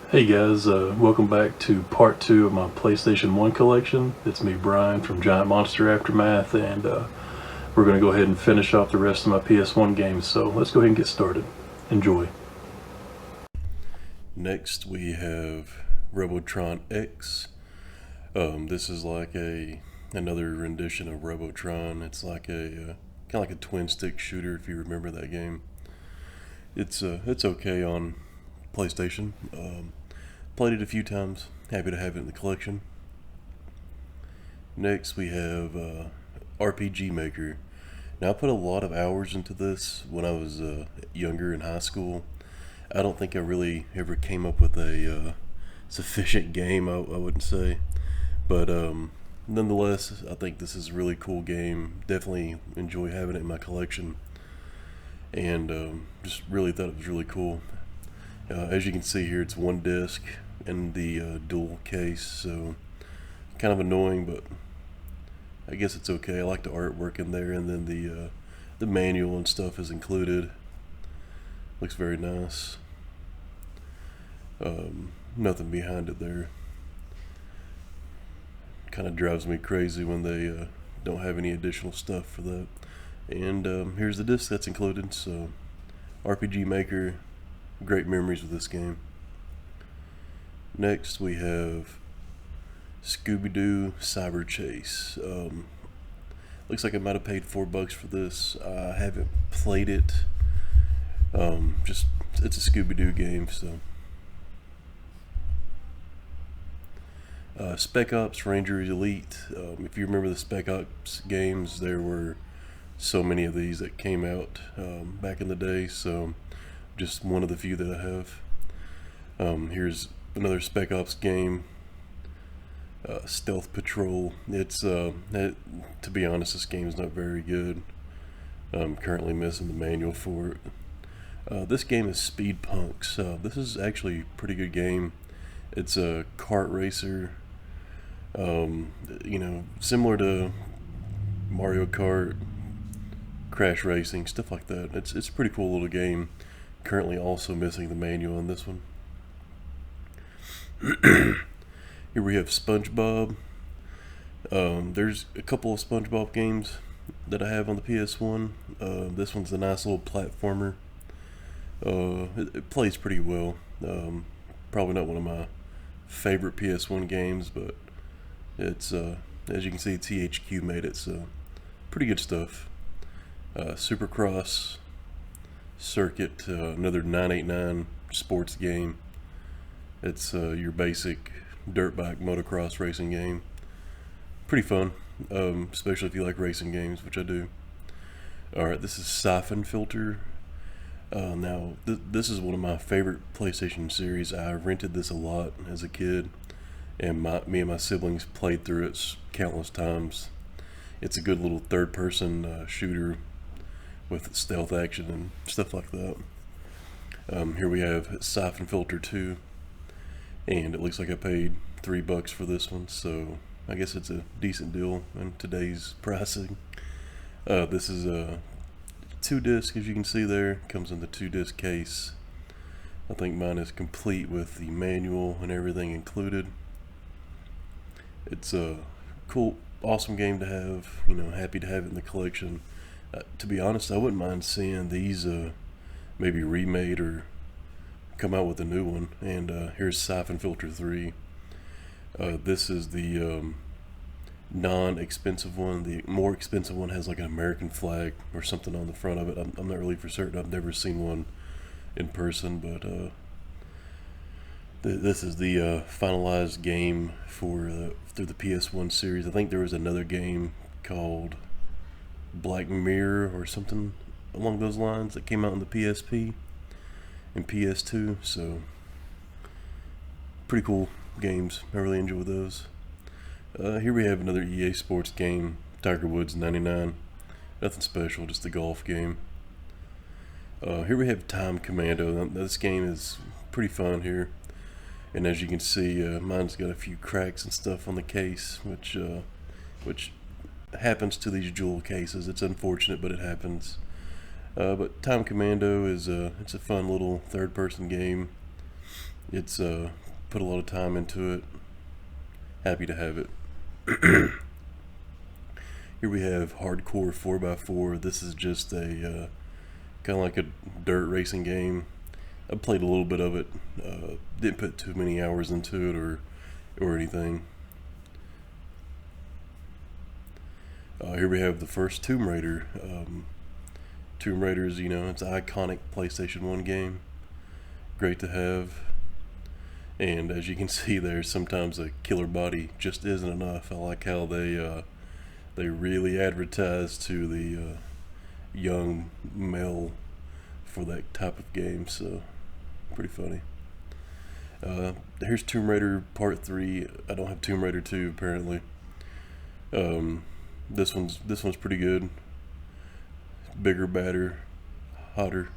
Hey guys, welcome back to part 2 of my PlayStation 1 collection. It's me, Brian, from Giant Monster Aftermath, and we're going to go ahead and finish off the rest of my PS1 games, so let's go ahead and get started. Enjoy. Next we have Robotron X. This is like another rendition of Robotron. It's like a kind of like a twin stick shooter if you remember that game. It's okay on PlayStation. Played it a few times. Happy to have it in the collection. Next we have RPG Maker. Now I put a lot of hours into this when I was younger in high school. I don't think I really ever came up with a sufficient game. I wouldn't say, but nonetheless, I think this is a really cool game. Definitely enjoy having it in my collection, and just really thought it was really cool. As you can see here, it's one disc in the dual case, so kind of annoying, but I guess it's okay. I like the artwork in there, and then the manual and stuff is included. Looks very nice. Nothing behind it there. Kind of drives me crazy when they don't have any additional stuff for that. And here's the disc that's included. So, RPG Maker, great memories with this game. Next we have Scooby-Doo Cyber Chase. Looks like I might have paid $4 for this. I haven't played it. Just it's a Scooby-Doo game, so. Spec Ops Ranger Elite. If you remember the Spec Ops games, there were so many of these that came out back in the day, so just one of the few that I have. Here's another Spec Ops game, Stealth Patrol. To be honest, this game is not very good. I'm currently missing the manual for it. This game is Speed Punks. This is actually a pretty good game. It's a kart racer. Similar to Mario Kart, Crash Racing, stuff like that. It's a pretty cool little game. Currently also missing the manual on this one. Here we have SpongeBob. There's a couple of SpongeBob games that I have on the PS1. This one's a nice little platformer. It plays pretty well. Probably not one of my favorite PS1 games, but it's as you can see, THQ made it, so pretty good stuff. Supercross Circuit, another 989 sports game. It's your basic dirt bike motocross racing game. Pretty fun, especially if you like racing games, which I do. Alright, this is Siphon Filter. Now, this is one of my favorite PlayStation series. I rented this a lot as a kid, and me and my siblings played through it countless times. It's a good little third-person shooter with stealth action and stuff like that. Here we have Siphon Filter 2, and it looks like I paid $3 for this one, so I guess it's a decent deal in today's pricing. This is a 2-disc, as you can see there. Comes in the 2-disc case. I think mine is complete with the manual and everything included. It's a cool, awesome game to have. Happy to have it in the collection. To be honest, I wouldn't mind seeing these maybe remade or come out with a new one. And here's Siphon Filter 3. This is the non-expensive one. The more expensive one has like an American flag or something on the front of it. I'm not really for certain. I've never seen one in person, but this is the finalized game for through the PS1 series. I think there was another game called Black Mirror or something along those lines that came out on the PSP and PS2. So pretty cool games. I really enjoy those. Here we have another EA Sports game, Tiger Woods 99. Nothing special, just a golf game. Here we have Time Commando. This game is pretty fun here. And as you can see, mine's got a few cracks and stuff on the case, which happens to these jewel cases. It's unfortunate, but it happens. But Time Commando is it's a fun little third-person game. It's put a lot of time into it. Happy to have it. Here we have Hardcore 4x4. This is just a kind of like a dirt racing game. I played a little bit of it. Didn't put too many hours into it or anything. Here we have the first Tomb Raider. Tomb Raider's, it's an iconic PlayStation 1 game. Great to have. And as you can see there, sometimes a killer body just isn't enough. I like how they really advertise to the young male for that type of game, so pretty funny. Here's Tomb Raider Part 3. I don't have Tomb Raider 2 apparently. This one's pretty good. Bigger, badder, hotter,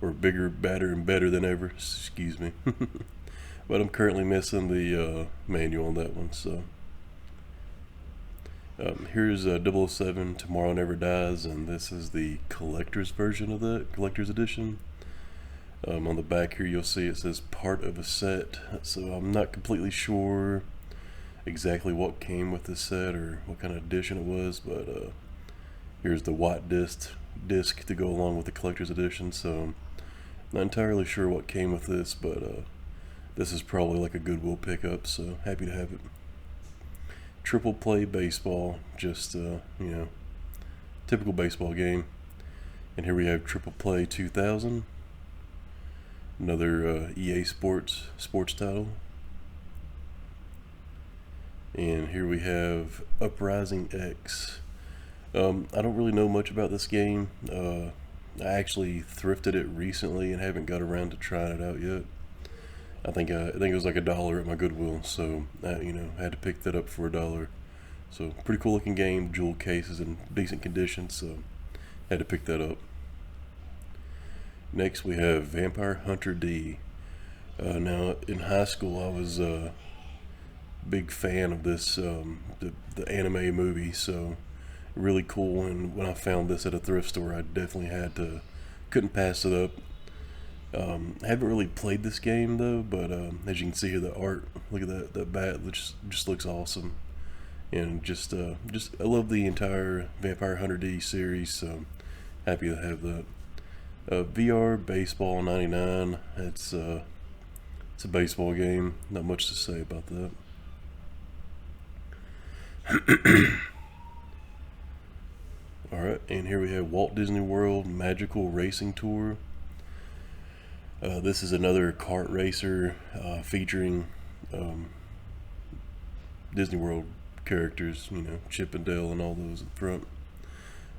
or bigger, badder, and better than ever. Excuse me. But I'm currently missing the manual on that one. So here's 007 Tomorrow Never Dies, and this is the collector's version of that, collector's edition. On the back here you'll see it says part of a set, so I'm not completely sure exactly what came with this set or what kind of edition it was, but here's the white disc to go along with the collector's edition. So I'm not entirely sure what came with this, but this is probably like a Goodwill pickup, so happy to have it. Triple Play Baseball, just typical baseball game. And here we have Triple Play 2000, another EA Sports title. And here we have Uprising X. I don't really know much about this game. I actually thrifted it recently and haven't got around to trying it out yet. I think it was like $1 at my Goodwill, so I had to pick that up for $1. So pretty cool looking game. Jewel case is in decent condition, so had to pick that up. Next we have Vampire Hunter D. Now in high school I was a big fan of this the anime movie, so really cool. And when I found this at a thrift store, I definitely couldn't pass it up. I haven't really played this game though, but as you can see here, the art, look at that bat, just looks awesome. And just I love the entire Vampire Hunter D series, so happy to have that. VR Baseball 99. It's a baseball game. Not much to say about that. Alright, and here we have Walt Disney World Magical Racing Tour. This is another kart racer featuring Disney World characters, Chip and Dale and all those in front.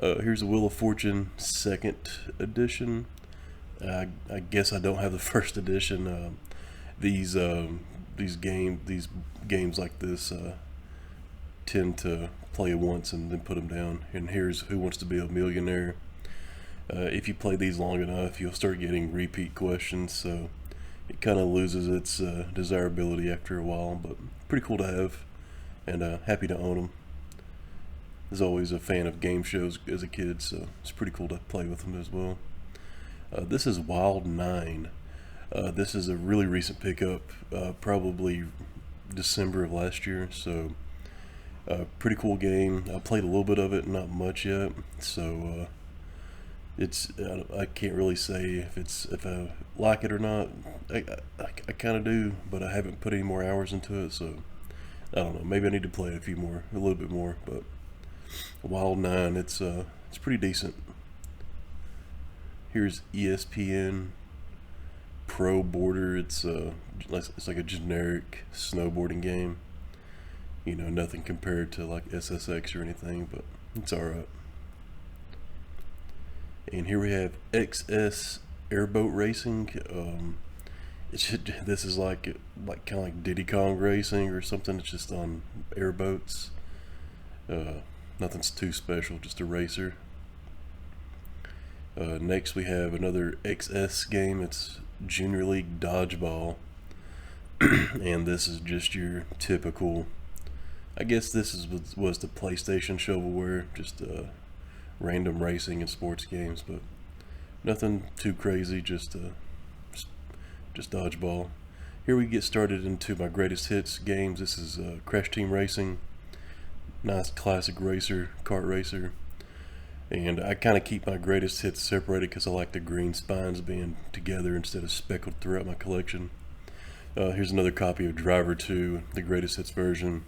Here's the Wheel of Fortune 2nd edition. I guess I don't have the 1st edition. These games like this tend to play once and then put them down. And here's Who Wants to Be a Millionaire. If you play these long enough, you'll start getting repeat questions, so it kind of loses its desirability after a while, but pretty cool to have, and happy to own them. I was always a fan of game shows as a kid, so it's pretty cool to play with them as well. This is Wild 9. This is a really recent pickup, probably December of last year, so pretty cool game. I played a little bit of it, not much yet, so I can't really say if I like it or not. I kind of do, but I haven't put any more hours into it, so I don't know. Maybe I need to play a little bit more. But Wild 9, it's pretty decent. Here's ESPN Pro Border. It's like a generic snowboarding game. Nothing compared to like SSX or anything, but it's alright. And here we have XS Airboat Racing. This is like kind of like Diddy Kong Racing or something. It's just on airboats. Nothing's too special, just a racer. Next we have another XS game. It's Junior League Dodgeball. And this is just your typical, I guess this was the PlayStation shovelware, just random racing and sports games, but nothing too crazy, just just dodgeball. Here we get started into my greatest hits games. This is Crash Team Racing. Nice classic racer, kart racer. And I kind of keep my greatest hits separated because I like the green spines being together instead of speckled throughout my collection. Here's another copy of Driver 2, the greatest hits version.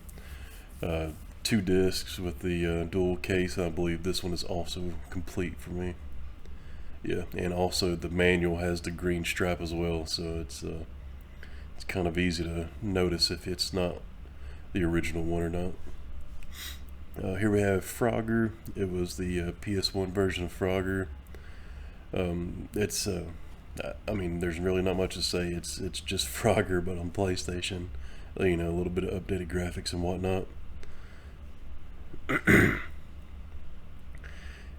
2 discs with the dual case. I believe this one is also complete for me. Yeah, and also the manual has the green stripe as well, so it's kind of easy to notice if it's not the original one or not. Here we have Frogger. It was the PS1 version of Frogger. It's I mean, there's really not much to say. It's just Frogger, but on PlayStation. You know, a little bit of updated graphics and whatnot.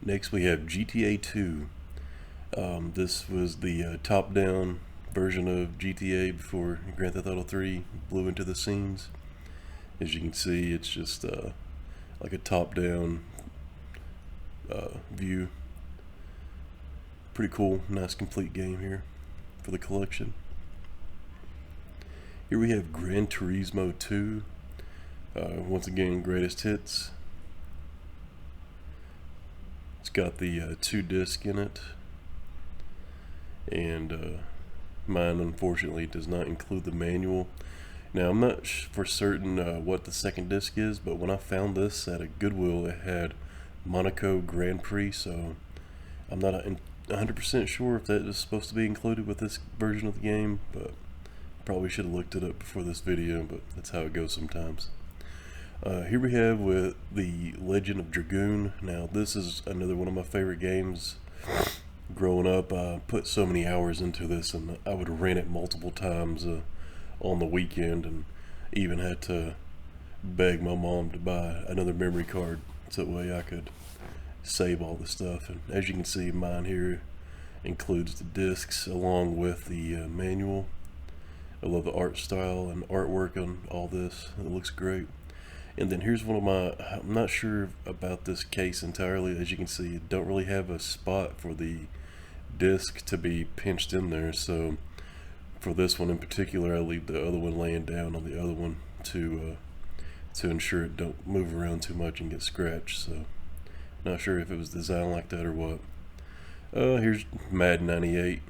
Next we have GTA 2. This was the top-down version of GTA before Grand Theft Auto 3 blew into the scenes. As you can see, it's just like a top-down view. Pretty cool, nice complete game here for the collection. Here we have Gran Turismo 2. Once again, greatest hits. It's got the 2 disc in it, and mine unfortunately does not include the manual. Now I'm not for certain what the second disc is, but when I found this at a Goodwill, it had Monaco Grand Prix, so I'm not 100% sure if that is supposed to be included with this version of the game, but probably should have looked it up before this video, but that's how it goes sometimes. Here we have with the Legend of Dragoon. Now this is another one of my favorite games. Growing up, I put so many hours into this, and I would rent it multiple times on the weekend, and even had to beg my mom to buy another memory card so that way I could save all the stuff. And as you can see, mine here includes the discs along with the manual. I love the art style and artwork on all this. It looks great. And then here's one of my, I'm not sure about this case entirely. As you can see, it don't really have a spot for the disc to be pinched in there, so for this one in particular, I leave the other one laying down on the other one to ensure it don't move around too much and get scratched. So not sure if it was designed like that or what. Here's Madden 98.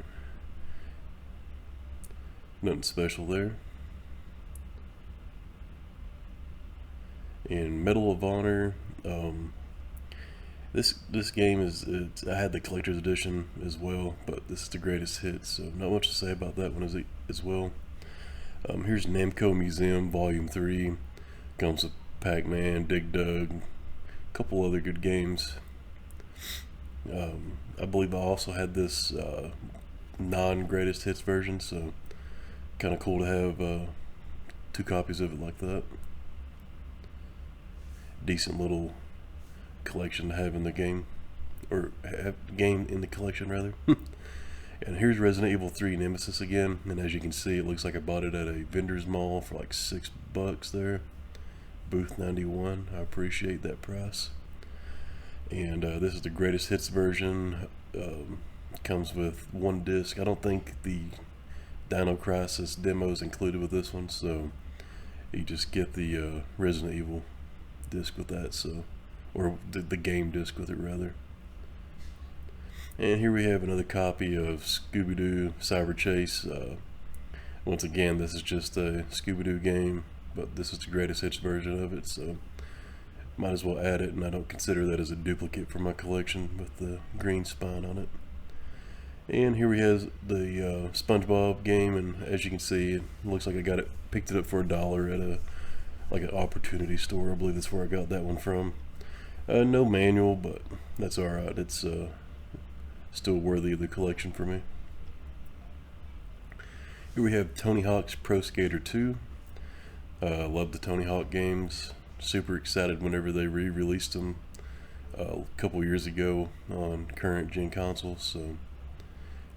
Nothing special there. And Medal of Honor. This game is, I had the collector's edition as well, but this is the greatest hits, so not much to say about that one as well. Here's Namco Museum Volume 3. Comes with Pac-Man, Dig Dug, a couple other good games. I believe I also had this non-greatest hits version, so kind of cool to have 2 copies of it like that. Decent little collection to have in the game, or have game in the collection rather. And here's Resident Evil 3 Nemesis again, and as you can see, it looks like I bought it at a vendor's mall for like $6 there. Booth 91. I appreciate that price. And this is the greatest hits version. Comes with 1 disc. I don't think the Dino Crisis demo is included with this one, so you just get the Resident Evil disc with that, so, or the game disc with it rather. And here we have another copy of Scooby-Doo Cyber Chase. Once again, this is just a Scooby-Doo game, but this is the greatest hits version of it, so might as well add it, and I don't consider that as a duplicate for my collection with the green spine on it. And here we have the SpongeBob game, and as you can see, it looks like I picked it up for $1 at like an opportunity store. I believe that's where I got that one from. No manual, but that's alright. It's still worthy of the collection for me. Here we have Tony Hawk's Pro Skater 2. Love the Tony Hawk games. Super excited whenever they re-released them a couple years ago on current gen consoles, so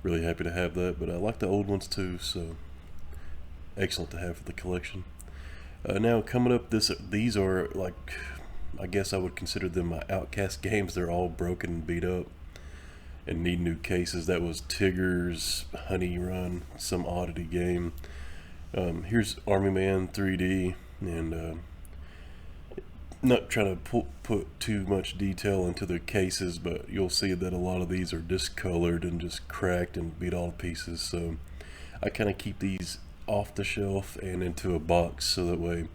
really happy to have that. But I like the old ones too, so excellent to have for the collection. Now coming up, these are like, I guess I would consider them my outcast games. They're all broken and beat up, and need new cases. That was Tigger's Honey Run, some oddity game. Here's Army Man 3D, and not trying to put too much detail into the cases, but you'll see that a lot of these are discolored and just cracked and beat all to pieces. So I kind of keep these off the shelf and into a box, so that way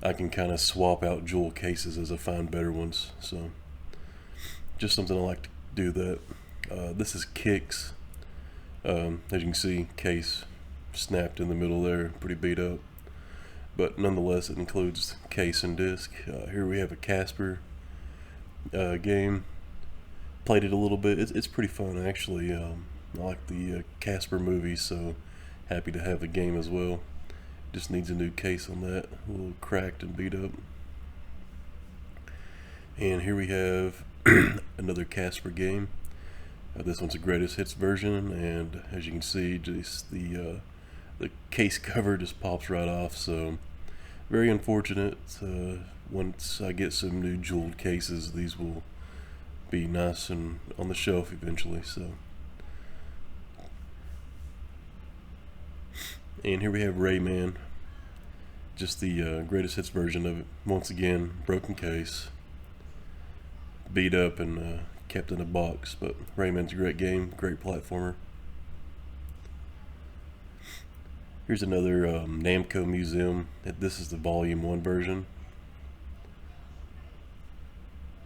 I can kind of swap out jewel cases as I find better ones. So just something I like to do that. This is Kicks. As you can see, case snapped in the middle there, pretty beat up. But nonetheless, it includes case and disc. Here we have a Casper game. Played it a little bit. It's pretty fun, actually. I like the Casper movies, so happy to have the game as well. Just needs a new case on that. A little cracked and beat up. And here we have another Casper game. This one's a greatest hits version, and as you can see, just the case cover just pops right off. So very unfortunate. Once I get some new jeweled cases, these will be nice and on the shelf eventually. So, and here we have Rayman, just the greatest hits version of it. Once again, broken case, beat up, and kept in a box. But Rayman's a great game, great platformer. Here's another Namco Museum. This is the Volume 1 version.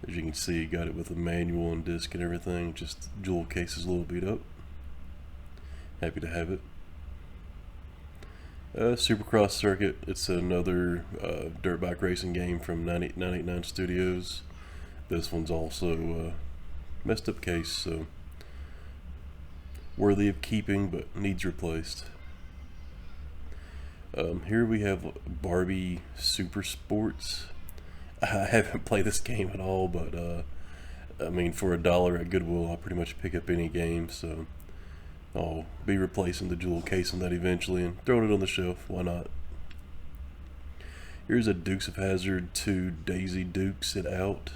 As you can see, got it with a manual and disc and everything. Just jewel case is a little beat up. Happy to have it. Supercross Circuit. It's another dirt bike racing game from 989 Studios. This one's also messed up case, so worthy of keeping but needs replaced. Here we have Barbie Super Sports. I haven't played this game at all, but I mean, for $1 at Goodwill, I'll pretty much pick up any game, so I'll be replacing the jewel case on that eventually and throwing it on the shelf. Why not? Here's a Dukes of Hazzard 2 Daisy Dukes It Out.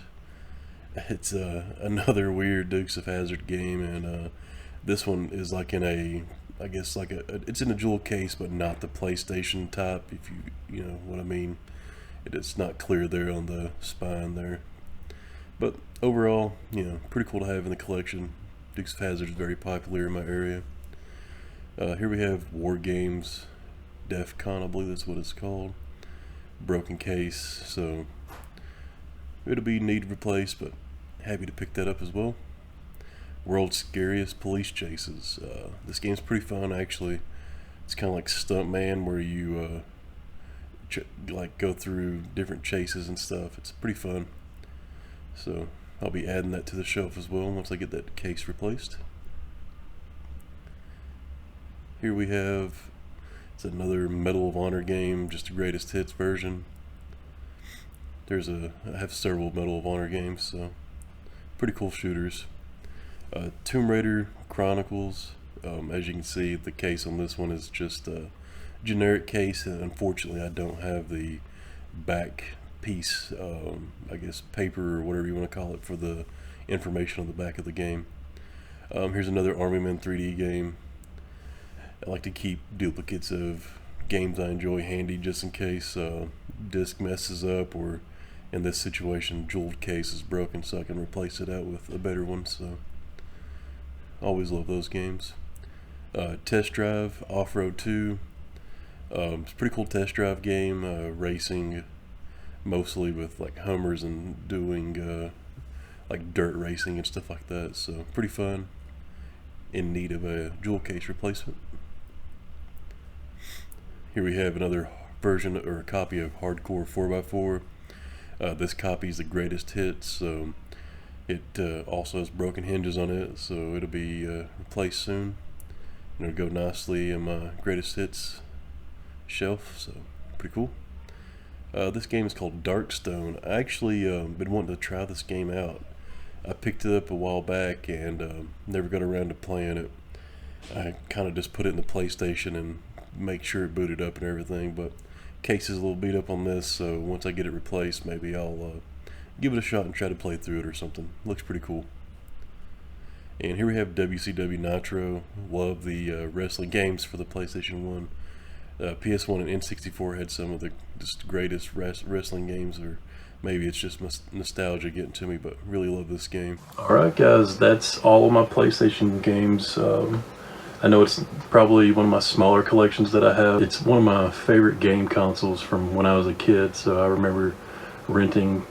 It's another weird Dukes of Hazzard game, and this one is like in a, I guess like it's in a jewel case, but not the PlayStation type, if you know what I mean. It's not clear there on the spine there. But overall, you know, pretty cool to have in the collection. Dukes of Hazzard is very popular in my area. Here we have War Games DEF CON, I believe that's what it's called. Broken case, so it'll be need replaced, but happy to pick that up as well. World's Scariest Police Chases. This game's pretty fun, actually. It's kind of like Stuntman, where you like go through different chases and stuff. It's pretty fun. So I'll be adding that to the shelf as well once I get that case replaced. Here we have, it's another Medal of Honor game, just a greatest hits version. I have several Medal of Honor games, so pretty cool shooters. Tomb Raider Chronicles. As you can see, the case on this one is just a generic case, and unfortunately I don't have the back piece, I guess paper or whatever you want to call it, for the information on the back of the game. Here's another Army Men 3D game. I like to keep duplicates of games I enjoy handy just in case disc messes up, or in this situation jeweled case is broken, so I can replace it out with a better one. So always love those games. Test Drive Off-Road 2. It's a pretty cool test drive game, racing mostly with like Hummers and doing like dirt racing and stuff like that, so pretty fun. In need of a jewel case replacement. Here we have another version or a copy of Hardcore 4x4. This copy is the greatest hits, so it also has broken hinges on it, so it'll be replaced soon. And it'll go nicely in my greatest hits shelf, so pretty cool. This game is called Darkstone. I actually been wanting to try this game out. I picked it up a while back and never got around to playing it. I kind of just put it in the PlayStation and make sure it booted up and everything, but case is a little beat up on this, so once I get it replaced, maybe I'll give it a shot and try to play through it or something. Looks pretty cool. And here we have WCW Nitro. Love the wrestling games for the PlayStation 1. PS1 and N64 had some of the just greatest wrestling games, or maybe it's just nostalgia getting to me, but really love this game. Alright guys, that's all of my PlayStation games. I know it's probably one of my smaller collections that I have. It's one of my favorite game consoles from when I was a kid, so I remember renting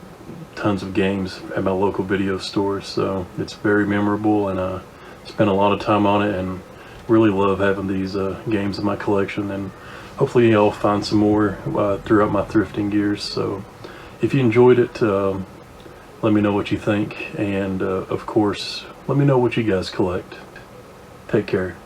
tons of games at my local video store, so it's very memorable, and I spent a lot of time on it and really love having these games in my collection, and hopefully I'll find some more throughout my thrifting years. So if you enjoyed it, let me know what you think, and of course let me know what you guys collect. Take care.